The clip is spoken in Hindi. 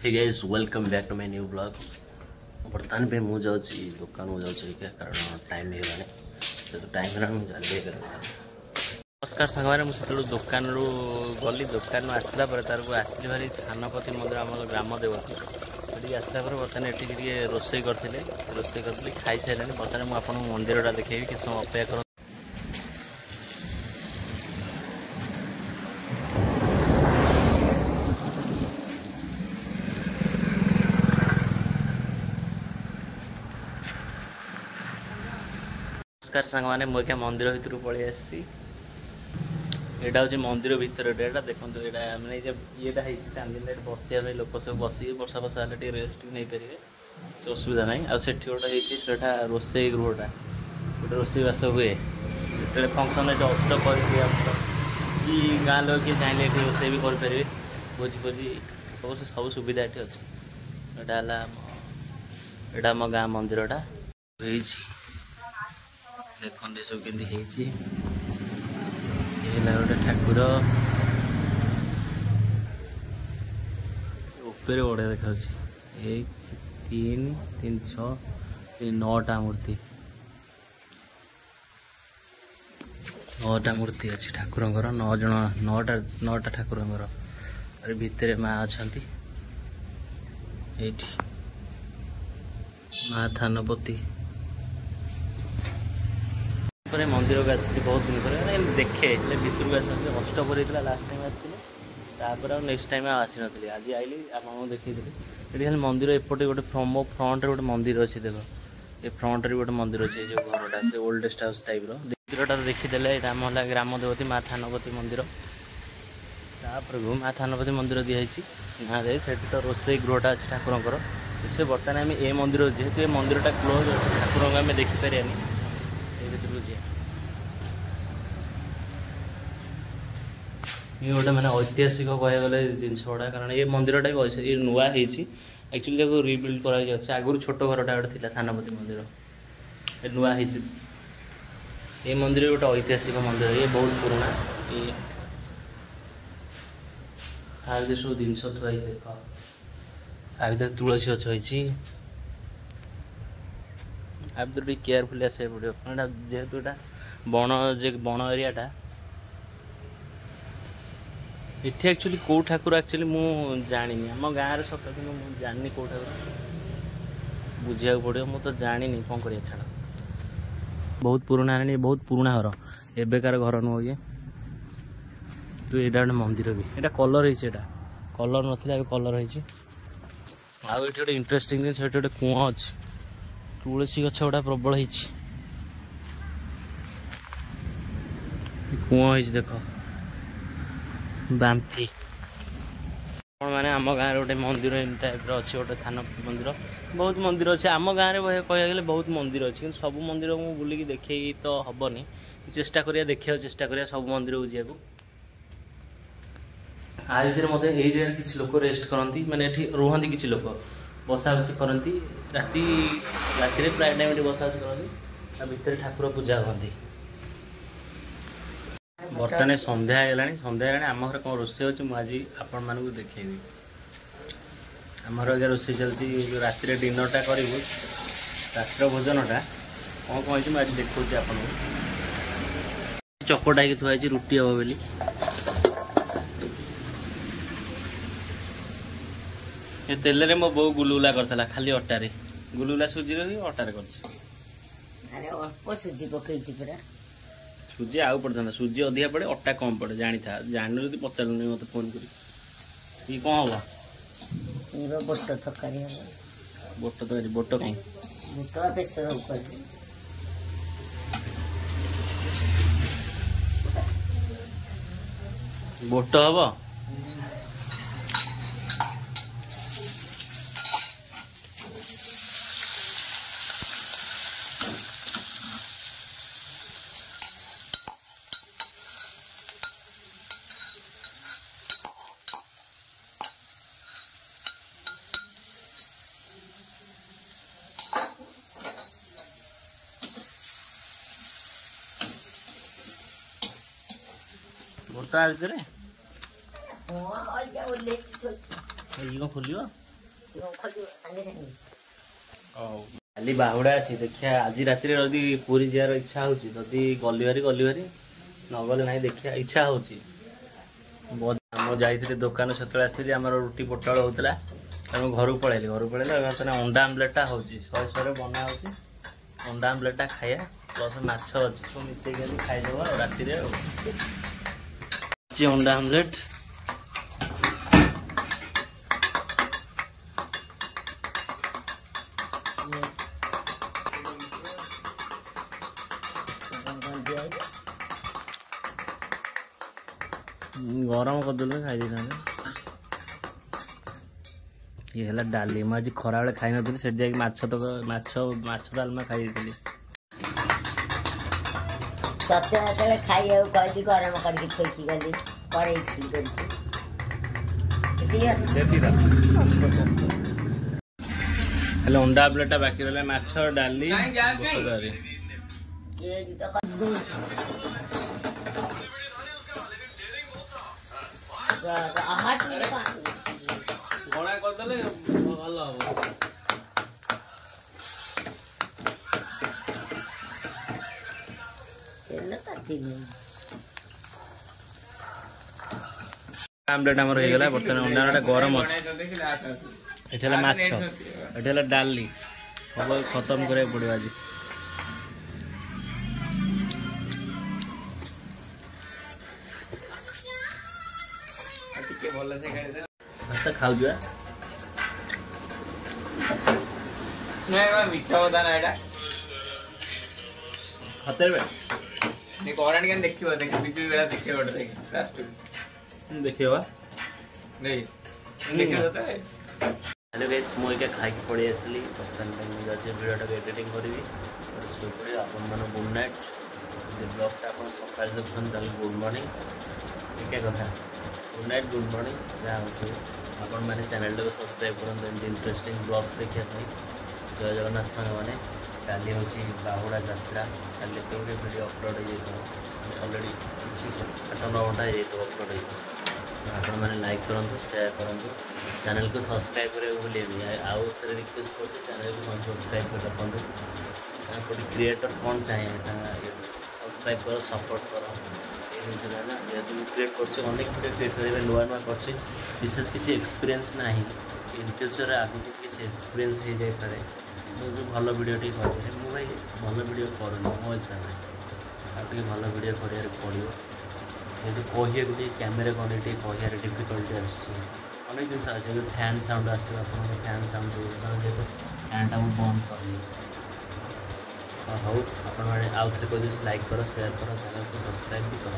Hey guys welcome back to my new blog. बर्तमान पे मुझे दुकान को जाऊँ कारण टाइम होगा तो टाइम है मुझे नमस्कार सांग मुझे दुकान रू गली दुकान आसला तार को आसली भारी थानपति मंदिर आम ग्राम देवती ये आसला बर्तमान ये रोसे करते खाई सारे बर्तमान मुझे आपको मंदिरटा देखेबी कि समय अपेक्षा कर। नमस्कार सांग मैंने मुझे मंदिर भितर पलि आसी यहाँ हूँ मंदिर भितर देखो यहाँ मैंने ये चांदी बसिया लोक सब बस वर्षा फर्षा हेल्ले रेस्ट नहीं पारे असुविधा ना आठ गोटा रोसे गृहटा गोटे रोसईवास हुए जो फंक्शन ये अष्ट कर गाँ लोग किए चाहिए ये रोसे भी करेंगे भोजी भोजी सब सुविधा ये अच्छे यहाँ आम गाँ मंदिरटा देखते सब के गोटे ठाकुर ऊपर बढ़िया देखा 1 3 3 6 9टा मूर्ति 9टा मूर्ति अच्छी ठाकुर 9 जन 9टा ठाकुर भितर माँ अच्छा माँ थानपति मंदिर को आसी बहुत दिन पर देखे भितर को आस अष्टपर होता लास्ट टाइम आसपर नेक्स्ट टाइम आसी नी आज आइली आपको देखी ये खाली मंदिर एपटे गोटे फ्रंट गोटे मंदिर अच्छे देख ये फ्रंट रे गोटे मंदिर अच्छे जो घरटा से ओल्डेस्ट हाउस टाइप मंदिरटा देखीदे आम है ग्राम देवती माँ थानपति मंदिर तापर माँ थानपति मंदिर दिखाई गाँव से तो रोसे गृहटा अच्छे ठाकुर से बर्तमान आम ए मंदिर जेहेतु ये मंदिरटा क्लोज अच्छे ठाकुर आम देखिपारे ये गोटे मैंने ऐतिहासिक कह गले जिनस गुड़ा कारण ये मंदिरटा भी ये नुआ एक्चुअली रिबिल्ड कर आगुरी छोट घरटा गोटे थानपति मंदिर ये नुआ ये मंदिर गोटे ऐतिहासिक मंदिर ये बहुत पुराना ये सब जिनस थुआ देख आ तुलसी गछ होती केयरफुल आसे पड़ो जेहेतु यहाँ बण एरियाटा इटे एक्चुअली कौ ठाकुर एक्चुअली मुझे जानी आम गाँव सत कि मुझे जानी कौ ठाकुर बुझा पड़ो मुझे जानी कौन कर छाड़ बहुत पुराना है बहुत पुराना घर एबेकार घर नुह ये तो यहाँ गोटे मंदिर भी यहाँ कलर है कलर ना कलर है आउ ये गोटे इंटरेस्टिंग जिन गोटे कूह अच्छे तुलसी गछ गुड़ा प्रबल है कूह है देख बांफी मैंने आम गाँव गोटे मंदिर टाइप अच्छे गोटे थानपति मंदिर बहुत मंदिर अच्छे आम गाँव में कह बहुत मंदिर अच्छे कि सब मंदिर को बुलिकी देखे तो हेनी चेष्टा करिया देखा चेष्टा करिया सब मंदिर को जाकू आ मत यही जगह किसी लोक रेस्ट करती मैंने रुहती किसी लोक बसा बसी करती राति प्राय टाइम बसा बसी करती भितर ठाकुर पूजा करती बर्तमान संध्या आम घर कौन रोसे अच्छे मुझे आपण मान देखेबी आमर आगे रोसे चलती जो राति डिनरटा करूँ रात्र भोजनटा कौन कौन आज देखा आपको चकटा ही थुआई रुटी हम बोली तेल रे मो बो गुलुला करथला खाली अटारे गुलुला सुजी रे अटारे करछ अरे अल्प सुजी पकईछि पूरा सुजी आउ पड़ता सुजी अधिका पड़े अटा कम पड़े जानी था जानी जब पचारूनी मत फोन कर ये कौन हम बोट तरकारी बोट तरकारी बोट कहीं बोट प्रेसर कर बोट हम भोटा भितर ये कौन खोल କାଲି ବାହୁଡ଼ା ଅଛି ଦେଖିଆ ଆଜି ରାତିରେ ଯଦି ପୁରୀ ଯିବାର ଇଚ୍ଛା ହେଉଛି ଯଦି ଗଲିଭାରି ନଗଲେ ନାହିଁ ଦେଖିଆ ଇଚ୍ଛା ହେଉଛି। ମୁଁ ଯାଇଥିଲି ଦୋକାନ ସେତେବେଳେ ଆସିଥିଲି ଆମର ରୁଟି ପୋଟଳ ହେଉଥିଲା ତେଣୁ ଘରକୁ ପଳେଇଲି ବର୍ତ୍ତମାନ ଅଣ୍ଡା ଆମଲେଟ୍ଟା ହେଉଛି 100 ବନା ହେଉଛି ଅଣ୍ଡା ଆମଲେଟ୍ଟା ଖାଇବା ପ୍ଲସ୍ ମାଛ ଅଛି ସବୁ ମିଶେଇକି ଖାଇଦେବା ଆଉ ରାତିରେ ଆଉ ଅଣ୍ଡା ଆମଲେଟ୍ गरम करदे खाई ये है डाली मुझे खरा बेले खाई नी से माछ डालमा खाई खाई गरम करके गली अंडा प्लेटा बाकी रहा माछ डाली गणा करदे भल हम आमलेट आमर हो गला बर्तमान अंडा गरम अच्छे माछ ये डाली हम खत्म करा पड़ो आज भात खाऊ मिठा बता ना एटा खाते ने करंट केन देखिबो देख बिजु बेला देखिबो बड देख लास्ट देखिबा नहीं देखिबो त हेलो गाइस मो के खाई के पड़ी आसली बर्तमान में मुझे आज वीडियोटा एडिटिंग करी और सो पड़े आपन मन गुड नाइट जे ब्लॉगटा आपन सकाळ देखछन ताल गुड मॉर्निंग ठीक है कथा गुड नाइट गुड मॉर्निंग जा हो आपन माने चैनल को सब्सक्राइब करन इंटरेस्टिंग ब्लॉग्स देखिया भाई जय जगन्नाथ संग माने काली होची बाहुड़ा यात्रा काली तो वीडियो अपलोड हो जातो ऑलरेडी किछि 8-9 घंटा हो जातो अपलोड हो आपण माने लाइक करंतु शेयर करंतु चैनल को सब्सक्राइब करे भूलिए आउ थे रिक्वेस्ट कर चैनल को सब्सक्राइब कर रखु कोई क्रिएटर कौन चाहिए सब्सक्राइब कर सपोर्ट कर ये जिन ना जेहतु क्रिएट कर अनेक वीडियो क्रिएट करेंगे नुआ नुआ कर विशेष किसी एक्सपीरियंस ना इन फ्यूचर आगे किसी एक्सपीरियंस हो जाए जो भल वीडियो टी कर भाई भल वीडियो करूँ मो हिसाब से आगे भल वीडियो कर पड़ो जेहतु कह कैमेरा कौन ये कह डिफिकल्टी अनेक जिन अच्छे फैन साउंड आसो फैन साउंड जेहतु फैनटा मुझे बंद कर हाँ आउ थे कह लाइक कर शेयर कर चैनल को सब्सक्राइब भी कर।